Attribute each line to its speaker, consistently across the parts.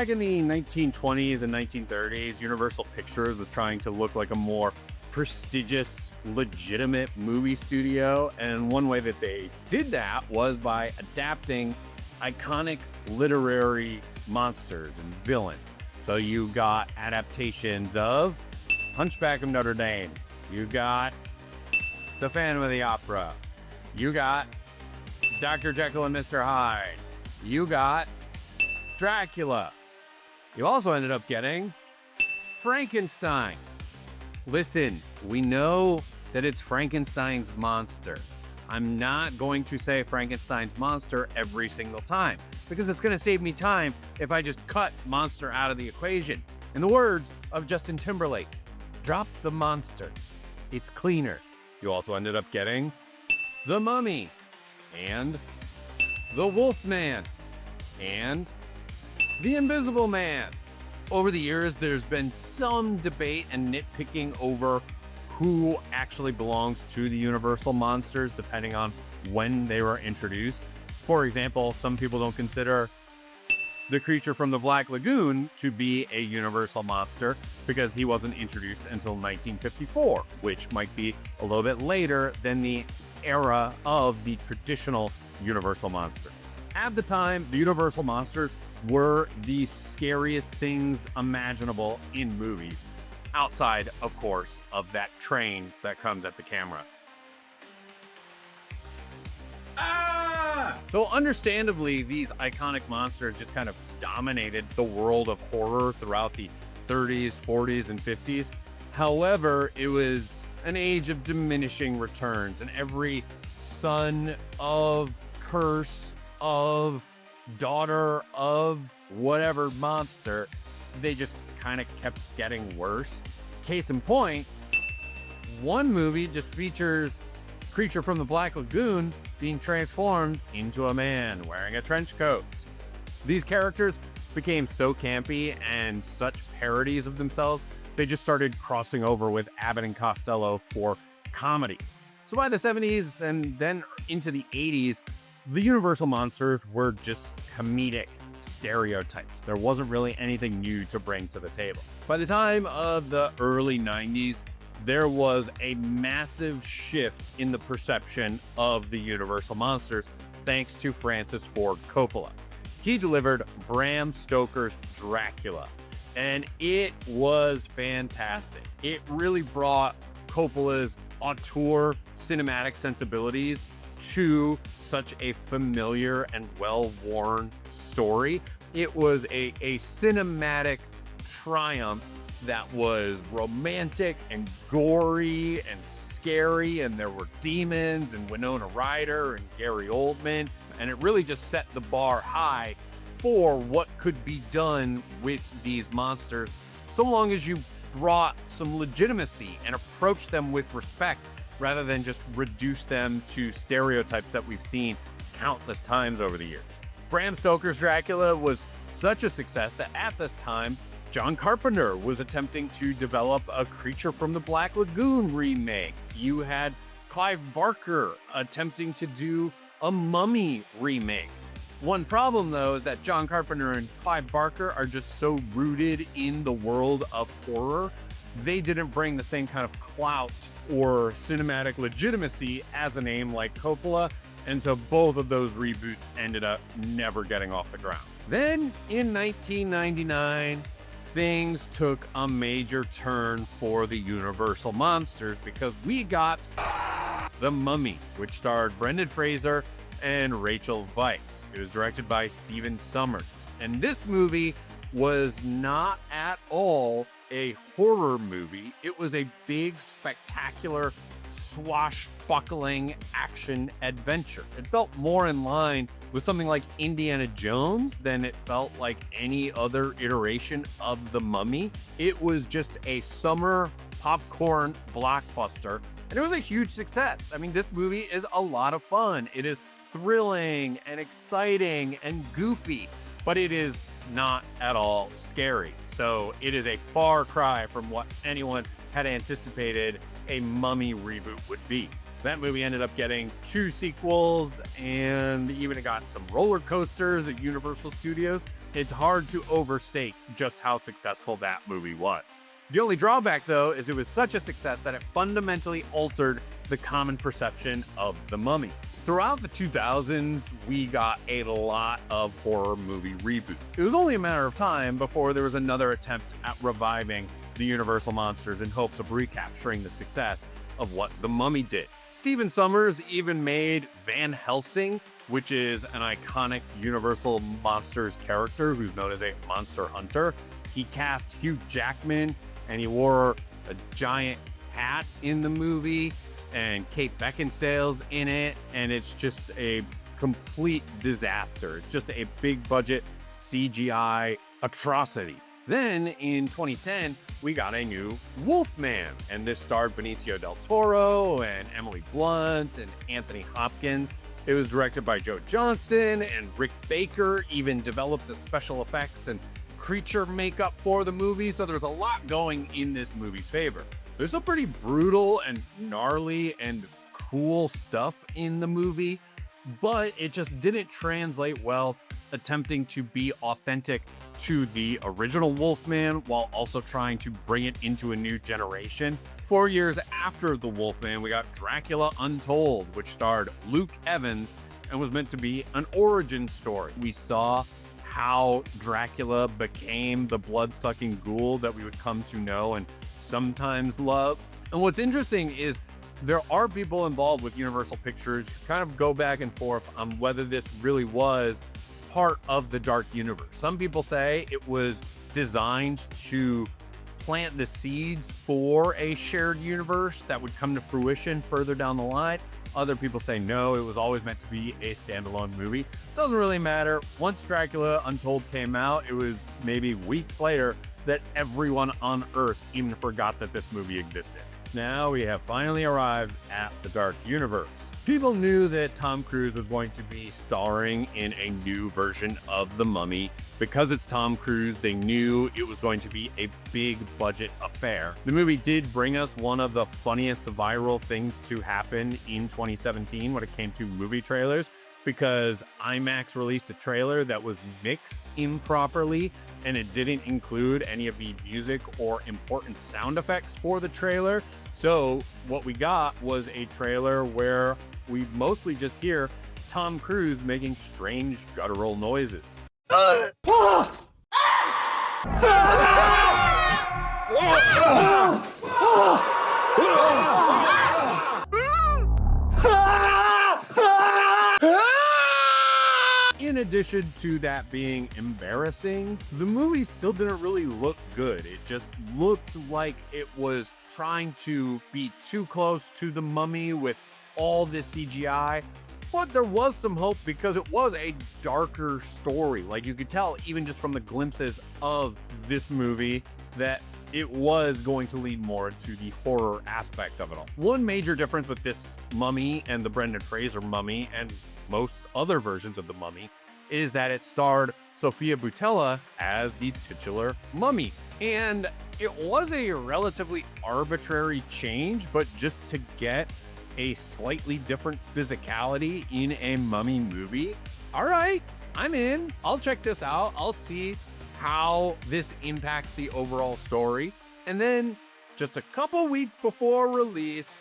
Speaker 1: Back in the 1920s and 1930s, Universal Pictures was trying to look like a more prestigious, legitimate movie studio. And one way that they did that was by adapting iconic literary monsters and villains. So you got adaptations of Hunchback of Notre Dame. You got The Phantom of the Opera. You got Dr. Jekyll and Mr. Hyde. You got Dracula. You also ended up getting Frankenstein. Listen, we know that it's Frankenstein's monster. I'm not going to say Frankenstein's monster every single time because it's going to save me time if I just cut monster out of the equation. In the words of Justin Timberlake, drop the monster. It's cleaner. You also ended up getting the Mummy and the Wolfman and the Invisible Man. Over the years, there's been some debate and nitpicking over who actually belongs to the Universal monsters, depending on when they were introduced. For example, some people don't consider the creature from the Black Lagoon to be a Universal monster because he wasn't introduced until 1954, which might be a little bit later than the era of the traditional Universal monsters. At the time, the Universal monsters were the scariest things imaginable in movies, outside, of course, of that train that comes at the camera. So understandably, these iconic monsters just kind of dominated the world of horror throughout the 30s, 40s, and 50s. However, it was an age of diminishing returns, and every son of, curse of, daughter of whatever monster, they just kind of kept getting worse. Case in point, one movie just features creature from the Black Lagoon being transformed into a man wearing a trench coat. These characters became so campy and such parodies of themselves, they just started crossing over with Abbott and Costello for comedies. So by the 70s and then into the 80s, the Universal monsters were just comedic stereotypes. There wasn't really anything new to bring to the table. By the time of the early 90s, there was a massive shift in the perception of the Universal monsters thanks to Francis Ford Coppola. He delivered Bram Stoker's Dracula, and it was fantastic. It really brought Coppola's auteur cinematic sensibilities to such a familiar and well-worn story. It was a cinematic triumph that was romantic and gory and scary, and there were demons and Winona Ryder and Gary Oldman, and it really just set the bar high for what could be done with these monsters, so long as you brought some legitimacy and approached them with respect rather than just reduce them to stereotypes that we've seen countless times over the years. Bram Stoker's Dracula was such a success that at this time, John Carpenter was attempting to develop a Creature from the Black Lagoon remake. You had Clive Barker attempting to do a Mummy remake. One problem, though, is that John Carpenter and Clive Barker are just so rooted in the world of horror, they didn't bring the same kind of clout or cinematic legitimacy as a name like Coppola, and so both of those reboots ended up never getting off the ground. Then, in 1999, things took a major turn for the Universal monsters because we got The Mummy, which starred Brendan Fraser and Rachel Weisz. It was directed by Steven Sommers, and this movie was not at all a horror movie. It was a big, spectacular, swashbuckling action adventure. It felt more in line with something like Indiana Jones than it felt like any other iteration of The Mummy. It was just a summer popcorn blockbuster, and it was a huge success. I mean, this movie is a lot of fun. It is thrilling and exciting and goofy, but it is not at all scary. So it is a far cry from what anyone had anticipated a Mummy reboot would be. That movie ended up getting 2 sequels and even got some roller coasters at Universal Studios. It's hard to overstate just how successful that movie was. The only drawback, though, is it was such a success that it fundamentally altered the common perception of the Mummy. Throughout the 2000s, we got a lot of horror movie reboots. It was only a matter of time before there was another attempt at reviving the Universal monsters in hopes of recapturing the success of what the Mummy did. Stephen Sommers even made Van Helsing, which is an iconic Universal Monsters character who's known as a monster hunter. He cast Hugh Jackman, and he wore a giant hat in the movie, and Kate Beckinsale's in it, and it's just a complete disaster. It's just a big budget CGI atrocity. Then in 2010, we got a new Wolfman, and this starred Benicio del Toro and Emily Blunt and Anthony Hopkins. It was directed by Joe Johnston, and Rick Baker even developed the special effects and creature makeup for the movie, so there's a lot going in this movie's favor. There's some pretty brutal and gnarly and cool stuff in the movie, but it just didn't translate well, attempting to be authentic to the original Wolfman while also trying to bring it into a new generation. 4 years after the Wolfman, we got Dracula Untold, which starred Luke Evans and was meant to be an origin story. We saw how Dracula became the blood-sucking ghoul that we would come to know and sometimes love. And what's interesting is there are people involved with Universal Pictures who kind of go back and forth on whether this really was part of the dark universe. Some people say it was designed to plant the seeds for a shared universe that would come to fruition further down the line. Other people say no, it was always meant to be a standalone movie. Doesn't really matter. Once Dracula Untold came out, it was maybe weeks later that everyone on Earth even forgot that this movie existed. Now we have finally arrived at the dark universe. People knew that Tom Cruise was going to be starring in a new version of The Mummy. Because it's Tom Cruise, they knew it was going to be a big budget affair. The movie did bring us one of the funniest viral things to happen in 2017 when it came to movie trailers, because IMAX released a trailer that was mixed improperly, and it didn't include any of the music or important sound effects for the trailer. So what we got was a trailer where we mostly just hear Tom Cruise making strange guttural noises. In addition to that being embarrassing, the movie still didn't really look good. It just looked like it was trying to be too close to the Mummy with all this CGI. But there was some hope because it was a darker story. Like, you could tell even just from the glimpses of this movie that it was going to lead more into the horror aspect of it all. One major difference with this Mummy and the Brendan Fraser Mummy and most other versions of the Mummy is that it starred Sofia Boutella as the titular Mummy. And it was a relatively arbitrary change, but just to get a slightly different physicality in a Mummy movie. All right, I'm in. I'll check this out. I'll see how this impacts the overall story. And then just a couple weeks before release,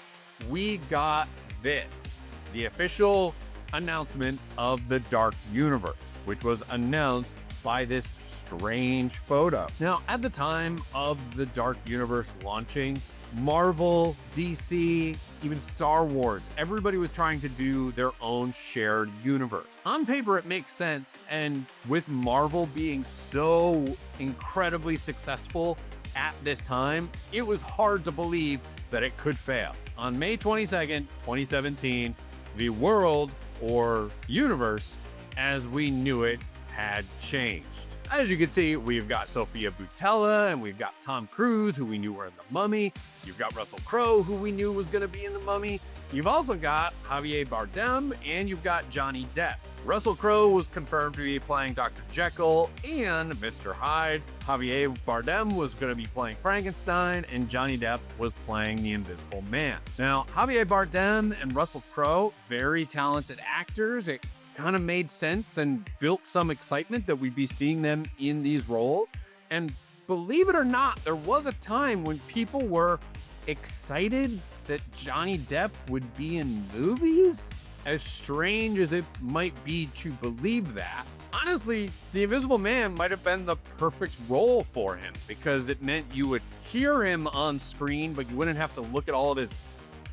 Speaker 1: we got this, the official announcement of the Dark Universe, which was announced by this strange photo. Now, at the time of the Dark Universe launching, Marvel, DC, even Star Wars, everybody was trying to do their own shared universe. On paper, it makes sense, and with Marvel being so incredibly successful at this time, it was hard to believe that it could fail. On May 22nd, 2017, the world, or universe, as we knew it, had changed. As you can see, we've got Sofia Boutella, and we've got Tom Cruise, who we knew were in The Mummy. You've got Russell Crowe, who we knew was going to be in The Mummy. You've also got Javier Bardem, and you've got Johnny Depp. Russell Crowe was confirmed to be playing Dr. Jekyll and Mr. Hyde. Javier Bardem was going to be playing Frankenstein, and Johnny Depp was playing the Invisible Man. Now, Javier Bardem and Russell Crowe, very talented actors. It kind of made sense and built some excitement that we'd be seeing them in these roles. And believe it or not, there was a time when people were excited that Johnny Depp would be in movies. As strange as it might be to believe that, honestly, The Invisible Man might have been the perfect role for him, because it meant you would hear him on screen, but you wouldn't have to look at all of his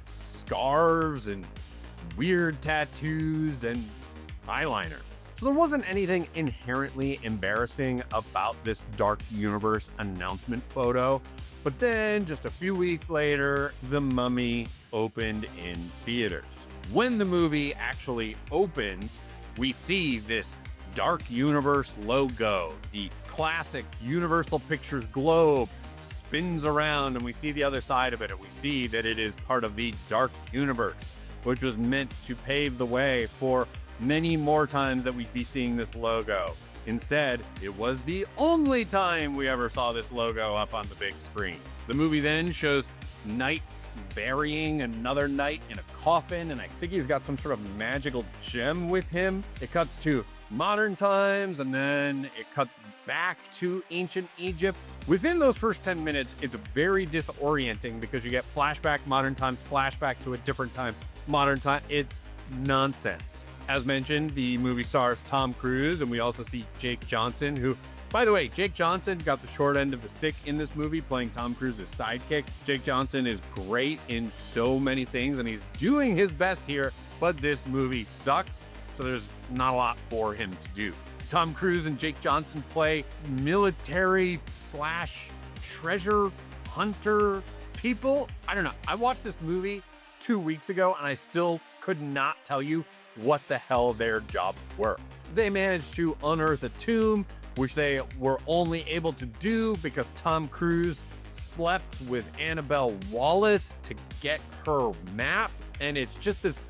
Speaker 1: scarves and weird tattoos and eyeliner. So there wasn't anything inherently embarrassing about this Dark Universe announcement photo. But then just a few weeks later, The Mummy opened in theaters. When the movie actually opens, we see this Dark Universe logo. The classic Universal Pictures globe spins around, and we see the other side of it, and we see that it is part of the Dark Universe, which was meant to pave the way for many more times that we'd be seeing this logo. Instead, it was the only time we ever saw this logo up on the big screen. The movie then shows knights burying another knight in a coffin, and I think he's got some sort of magical gem with him. It cuts to modern times, and then it cuts back to ancient Egypt. Within those first 10 minutes, it's very disorienting because you get flashback, modern times, flashback to a different time, modern time. It's nonsense. As mentioned, the movie stars Tom Cruise, and we also see Jake Johnson, who, by the way, Jake Johnson got the short end of the stick in this movie, playing Tom Cruise's sidekick. Jake Johnson is great in so many things, and he's doing his best here, but this movie sucks, so there's not a lot for him to do. Tom Cruise and Jake Johnson play military / treasure hunter people. I don't know. I watched this movie 2 weeks ago, and I still could not tell you what the hell their jobs were. They managed to unearth a tomb, which they were only able to do because Tom Cruise slept with Annabelle Wallis to get her map. And it's just this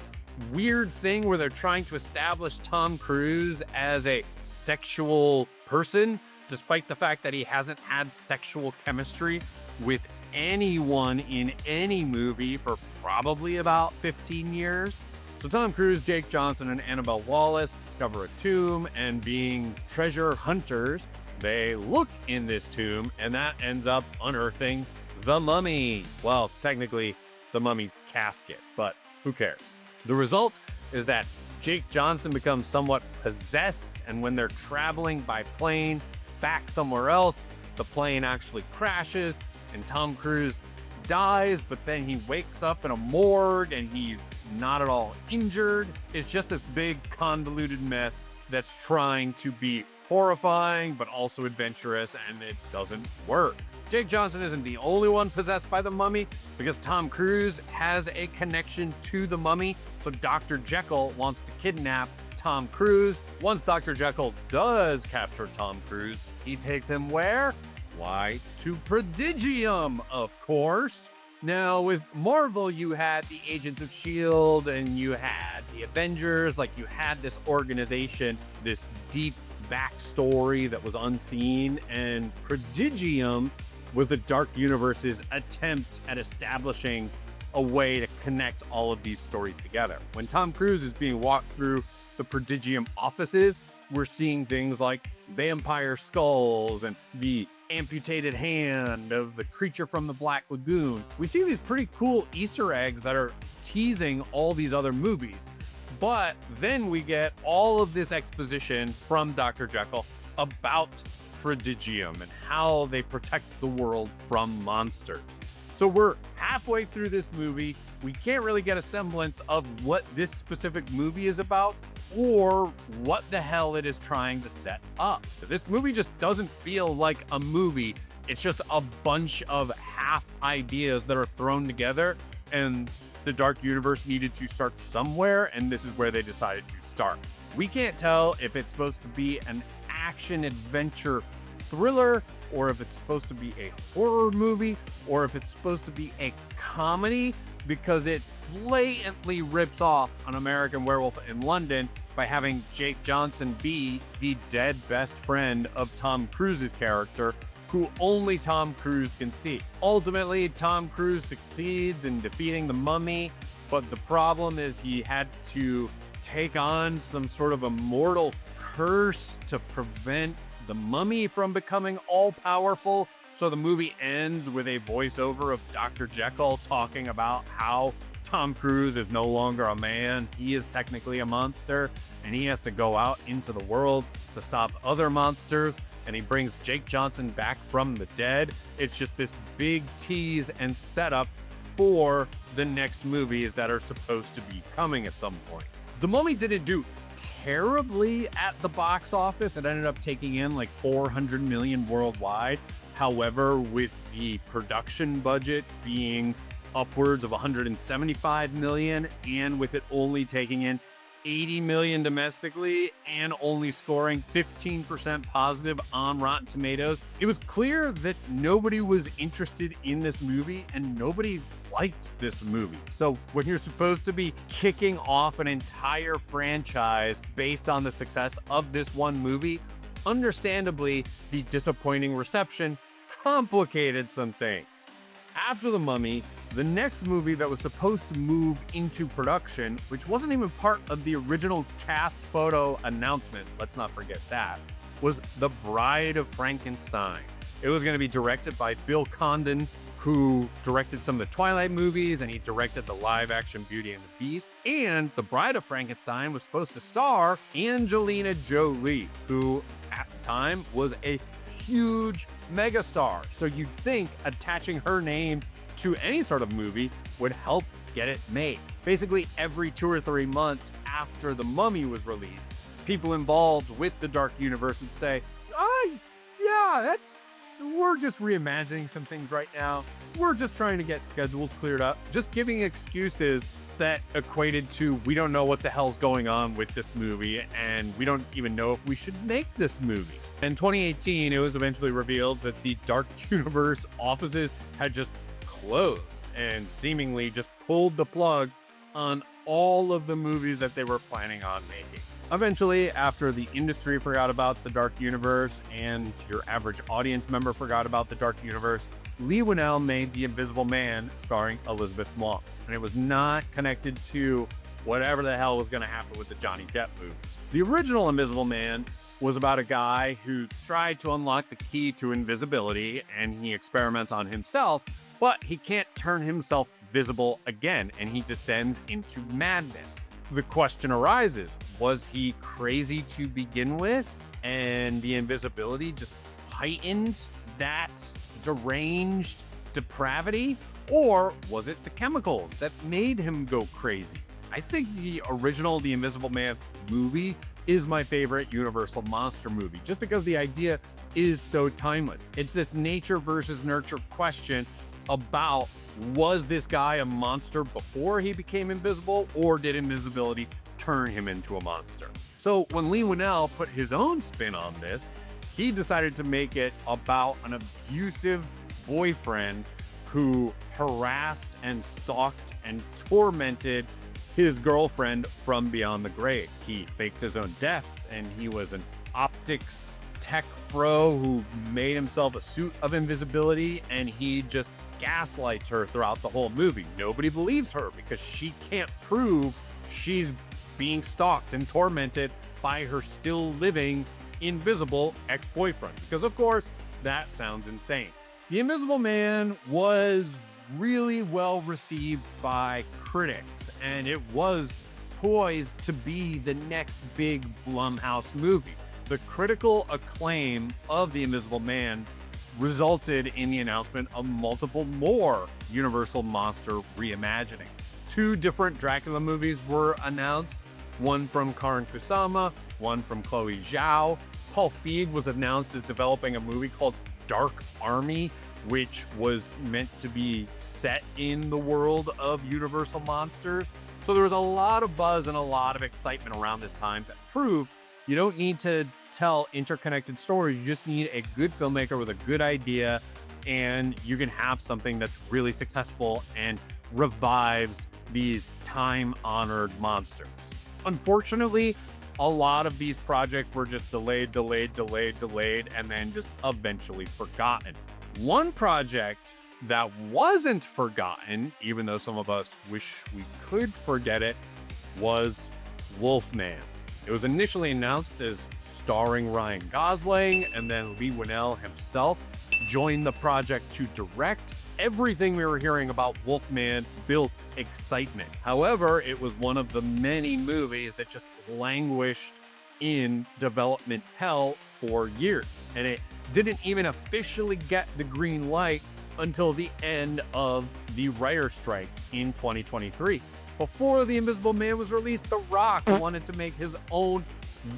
Speaker 1: weird thing where they're trying to establish Tom Cruise as a sexual person, despite the fact that he hasn't had sexual chemistry with anyone in any movie for probably about 15 years. So Tom Cruise, Jake Johnson, and Annabelle Wallis discover a tomb, and being treasure hunters, they look in this tomb, and that ends up unearthing the mummy. Well, technically, the mummy's casket, but who cares? The result is that Jake Johnson becomes somewhat possessed, and when they're traveling by plane back somewhere else, the plane actually crashes, and Tom Cruise dies, but then he wakes up in a morgue and he's not at all injured. It's just this big convoluted mess that's trying to be horrifying but also adventurous, and it doesn't work. Jake Johnson isn't the only one possessed by the mummy, because Tom Cruise has a connection to the mummy, so Dr. Jekyll wants to kidnap Tom Cruise. Once Dr. Jekyll does capture Tom Cruise, he takes him where? Why, to Prodigium, of course. Now, with Marvel, you had the Agents of S.H.I.E.L.D. and you had the Avengers. Like, you had this organization, this deep backstory that was unseen, and Prodigium was the Dark Universe's attempt at establishing a way to connect all of these stories together. When Tom Cruise is being walked through the Prodigium offices, we're seeing things like vampire skulls and the amputated hand of the creature from the Black Lagoon. We see these pretty cool Easter eggs that are teasing all these other movies. But then we get all of this exposition from Dr. Jekyll about Prodigium and how they protect the world from monsters. So we're halfway through this movie. We can't really get a semblance of what this specific movie is about or what the hell it is trying to set up. This movie just doesn't feel like a movie. It's just a bunch of half ideas that are thrown together, and the Dark Universe needed to start somewhere, and this is where they decided to start. We can't tell if it's supposed to be an action-adventure thriller, or if it's supposed to be a horror movie, or if it's supposed to be a comedy, because it blatantly rips off An American Werewolf in London by having Jake Johnson be the dead best friend of Tom Cruise's character, who only Tom Cruise can see. Ultimately, Tom Cruise succeeds in defeating the mummy, but the problem is he had to take on some sort of immortal curse to prevent the mummy from becoming all-powerful. So the movie ends with a voiceover of Dr. Jekyll talking about how Tom Cruise is no longer a man. He is technically a monster, and he has to go out into the world to stop other monsters. And he brings Jake Johnson back from the dead. It's just this big tease and setup for the next movies that are supposed to be coming at some point. The Mummy didn't do terribly at the box office. It ended up taking in like 400 million worldwide. However, with the production budget being upwards of 175 million, and with it only taking in 80 million domestically and only scoring 15% positive on Rotten Tomatoes, it was clear that nobody was interested in this movie and nobody liked this movie. So when you're supposed to be kicking off an entire franchise based on the success of this one movie, understandably, the disappointing reception complicated some things. After The Mummy, the next movie that was supposed to move into production, which wasn't even part of the original cast photo announcement, let's not forget that, was The Bride of Frankenstein. It was going to be directed by Bill Condon, who directed some of the Twilight movies, and he directed the live-action Beauty and the Beast. And The Bride of Frankenstein was supposed to star Angelina Jolie, who at the time was a huge megastar. So you'd think attaching her name to any sort of movie would help get it made. Basically, every 2 or 3 months after The Mummy was released, people involved with the Dark Universe would say, we're just reimagining some things right now. We're just trying to get schedules cleared up. Just giving excuses that equated to, we don't know what the hell's going on with this movie, and we don't even know if we should make this movie. In 2018, it was eventually revealed that the Dark Universe offices had just closed and seemingly just pulled the plug on all of the movies that they were planning on making. Eventually, after the industry forgot about the Dark Universe and your average audience member forgot about the Dark Universe, Leigh Whannell made The Invisible Man starring Elizabeth Moss, and it was not connected to whatever the hell was going to happen with the Johnny Depp movie. The original Invisible Man was about a guy who tried to unlock the key to invisibility, and he experiments on himself, but he can't turn himself visible again, and he descends into madness. The question arises, was he crazy to begin with, and the invisibility just heightened that deranged depravity? Or was it the chemicals that made him go crazy? I think the original The Invisible Man movie is my favorite Universal monster movie, just because the idea is so timeless. It's this nature versus nurture question about, was this guy a monster before he became invisible, or did invisibility turn him into a monster? So when Leigh Whannell put his own spin on this, he decided to make it about an abusive boyfriend who harassed and stalked and tormented his girlfriend from beyond the grave. He faked his own death, and he was an optics tech bro who made himself a suit of invisibility, and he just gaslights her throughout the whole movie. Nobody believes her because she can't prove she's being stalked and tormented by her still living invisible ex-boyfriend, because of course that sounds insane. The Invisible Man was really well received by critics, and it was poised to be the next big Blumhouse movie. The critical acclaim of The Invisible Man resulted in the announcement of multiple more Universal monster reimaginings. 2 different Dracula movies were announced, one from Karin Kusama, one from Chloe Zhao. Paul Feig was announced as developing a movie called Dark Army, which was meant to be set in the world of Universal monsters. So there was a lot of buzz and a lot of excitement around this time that proved you don't need to tell interconnected stories. You just need a good filmmaker with a good idea, and you can have something that's really successful and revives these time-honored monsters. Unfortunately, a lot of these projects were just delayed, and then just eventually forgotten. One project that wasn't forgotten, even though some of us wish we could forget it, was Wolfman. It was initially announced as starring Ryan Gosling, and then Leigh Whannell himself joined the project to direct. Everything we were hearing about Wolfman built excitement. However, it was one of the many movies that just languished in development hell for years, and it didn't even officially get the green light until the end of the writer's strike in 2023. Before The Invisible Man was released, The Rock wanted to make his own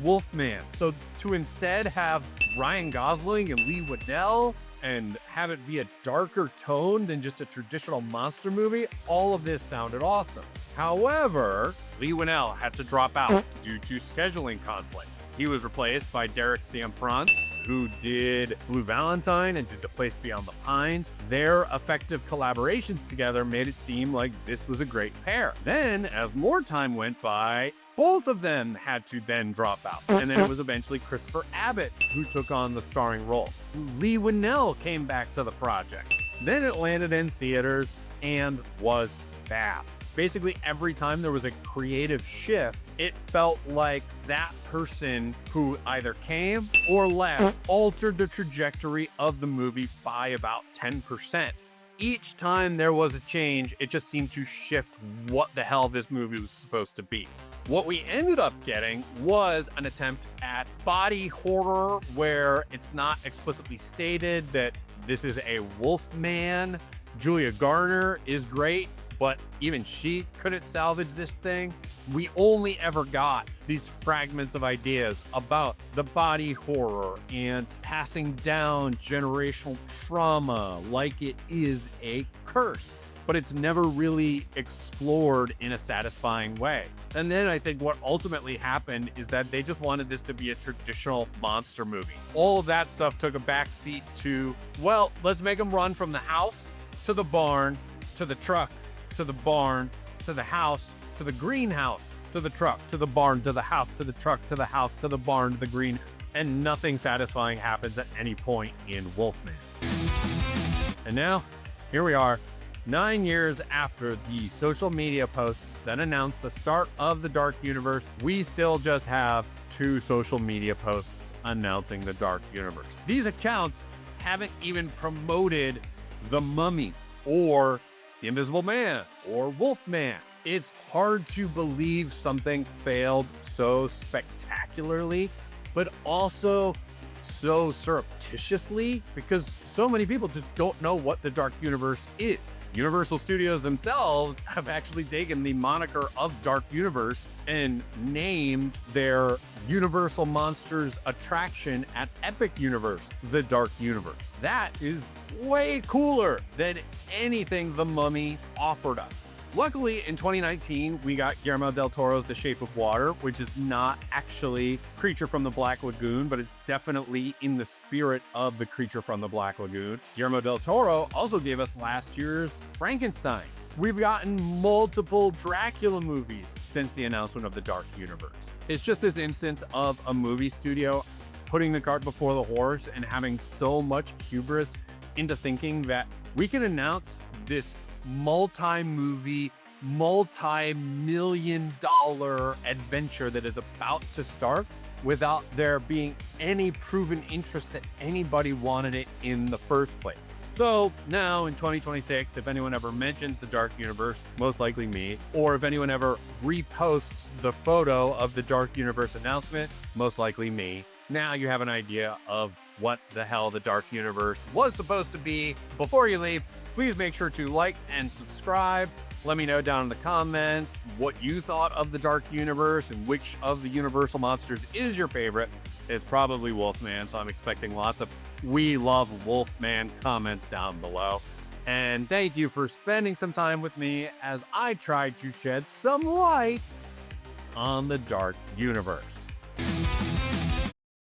Speaker 1: Wolfman. So to instead have Ryan Gosling and Leigh Whannell and have it be a darker tone than just a traditional monster movie, all of this sounded awesome. However, Leigh Whannell had to drop out due to scheduling conflicts. He was replaced by Derek Cianfrance, who did Blue Valentine and did The Place Beyond the Pines. Their effective collaborations together made it seem like this was a great pair. Then, as more time went by, both of them had to then drop out. And then it was eventually Christopher Abbott who took on the starring role. Leigh Whannell came back to the project. Then it landed in theaters and was bad. Basically, every time there was a creative shift, it felt like that person who either came or left altered the trajectory of the movie by about 10%. Each time there was a change, it just seemed to shift what the hell this movie was supposed to be. What we ended up getting was an attempt at body horror where it's not explicitly stated that this is a wolf man. Julia Garner is great, but even she couldn't salvage this thing. We only ever got these fragments of ideas about the body horror and passing down generational trauma like it is a curse, but it's never really explored in a satisfying way. And then I think what ultimately happened is that they just wanted this to be a traditional monster movie. All of that stuff took a backseat to, well, let's make them run from the house to the barn to the truck to the barn, to the house, to the greenhouse, to the truck, to the barn, to the house, to the truck, to the house, to the barn, to the green, and nothing satisfying happens at any point in Wolfman. And now, here we are, 9 years after the social media posts that announced the start of the Dark Universe. We still just have 2 social media posts announcing the Dark Universe. These accounts haven't even promoted The Mummy or The Invisible Man or Wolfman. It's hard to believe something failed so spectacularly, but also so surreptitiously, because so many people just don't know what the Dark Universe is. Universal Studios themselves have actually taken the moniker of Dark Universe and named their Universal Monsters attraction at Epic Universe the Dark Universe. That is way cooler than anything The Mummy offered us. Luckily, in 2019, we got Guillermo del Toro's The Shape of Water, which is not actually Creature from the Black Lagoon, but it's definitely in the spirit of the Creature from the Black Lagoon. Guillermo del Toro also gave us last year's Frankenstein. We've gotten multiple Dracula movies since the announcement of the Dark Universe. It's just this instance of a movie studio putting the cart before the horse and having so much hubris into thinking that we can announce this multi-movie, multi-million-dollar adventure that is about to start without there being any proven interest that anybody wanted it in the first place. So now in 2026, if anyone ever mentions the Dark Universe, most likely me, or if anyone ever reposts the photo of the Dark Universe announcement, most likely me, now you have an idea of what the hell the Dark Universe was supposed to be. Before you leave, please make sure to like and subscribe. Let me know down in the comments what you thought of the Dark Universe and which of the Universal monsters is your favorite. It's probably Wolfman, so I'm expecting lots of "We love Wolfman" comments down below. And thank you for spending some time with me as I tried to shed some light on the Dark Universe.